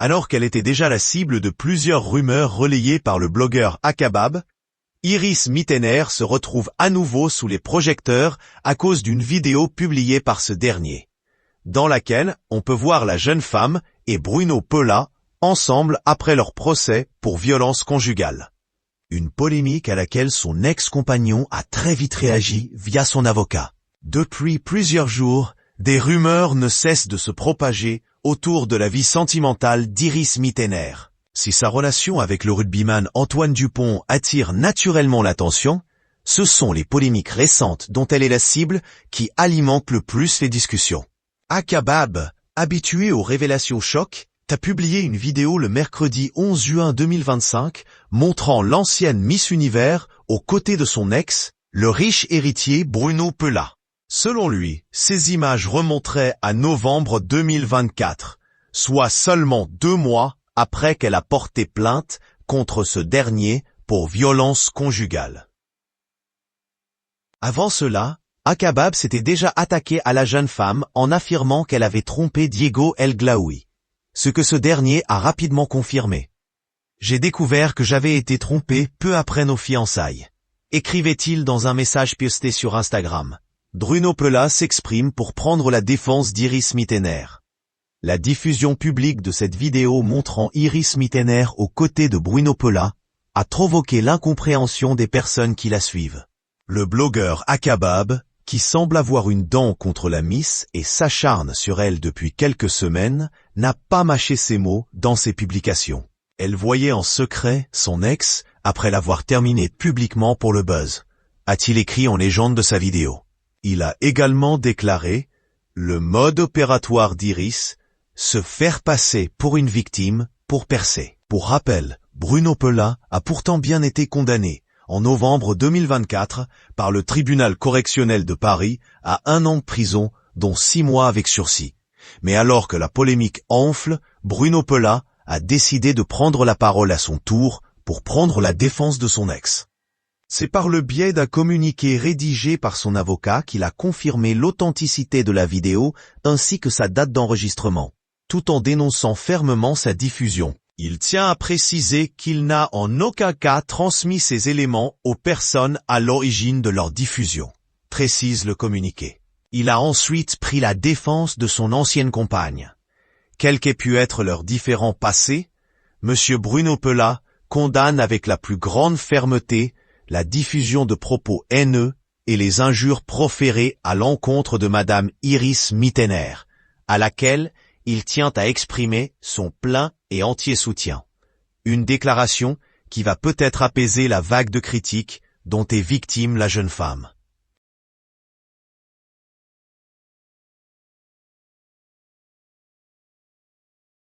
Alors qu'elle était déjà la cible de plusieurs rumeurs relayées par le blogueur Akabab, Iris Mittener se retrouve à nouveau sous les projecteurs à cause d'une vidéo publiée par ce dernier, dans laquelle on peut voir la jeune femme et Bruno Pella ensemble après leur procès pour violence conjugale. Une polémique à laquelle son ex-compagnon a très vite réagi via son avocat. Depuis plusieurs jours, des rumeurs ne cessent de se propager autour de la vie sentimentale d'Iris Mittener. Si sa relation avec le rugbyman Antoine Dupont attire naturellement l'attention, ce sont les polémiques récentes dont elle est la cible qui alimentent le plus les discussions. Akabab, habitué aux révélations choc, a publié une vidéo le mercredi 11 juin 2025 montrant l'ancienne Miss Univers aux côtés de son ex, le riche héritier Bruno Pella. Selon lui, ces images remonteraient à novembre 2024, soit seulement 2 mois après qu'elle a porté plainte contre ce dernier pour violence conjugale. Avant cela, Akabab s'était déjà attaqué à la jeune femme en affirmant qu'elle avait trompé Diego El Glaoui, ce que ce dernier a rapidement confirmé. « J'ai découvert que j'avais été trompé peu après nos fiançailles », écrivait-il dans un message posté sur Instagram. Bruno Pella s'exprime pour prendre la défense d'Iris Mittener. La diffusion publique de cette vidéo montrant Iris Mittener aux côtés de Bruno Pella a provoqué l'incompréhension des personnes qui la suivent. Le blogueur Akabab, qui semble avoir une dent contre la Miss et s'acharne sur elle depuis quelques semaines, n'a pas mâché ses mots dans ses publications. Elle voyait en secret son ex après l'avoir terminé publiquement pour le buzz, a-t-il écrit en légende de sa vidéo. Il a également déclaré « Le mode opératoire d'Iris, se faire passer pour une victime pour percer ». Pour rappel, Bruno Pella a pourtant bien été condamné en novembre 2024 par le tribunal correctionnel de Paris à 1 an de prison, dont 6 mois avec sursis. Mais alors que la polémique enfle, Bruno Pella a décidé de prendre la parole à son tour pour prendre la défense de son ex. C'est par le biais d'un communiqué rédigé par son avocat qu'il a confirmé l'authenticité de la vidéo ainsi que sa date d'enregistrement, tout en dénonçant fermement sa diffusion. Il tient à préciser qu'il n'a en aucun cas transmis ces éléments aux personnes à l'origine de leur diffusion, précise le communiqué. Il a ensuite pris la défense de son ancienne compagne. Quels qu'aient pu être leurs différends passés, M. Bruno Pella condamne avec la plus grande fermeté la diffusion de propos haineux et les injures proférées à l'encontre de Madame Iris Mittener, à laquelle il tient à exprimer son plein et entier soutien. Une déclaration qui va peut-être apaiser la vague de critiques dont est victime la jeune femme.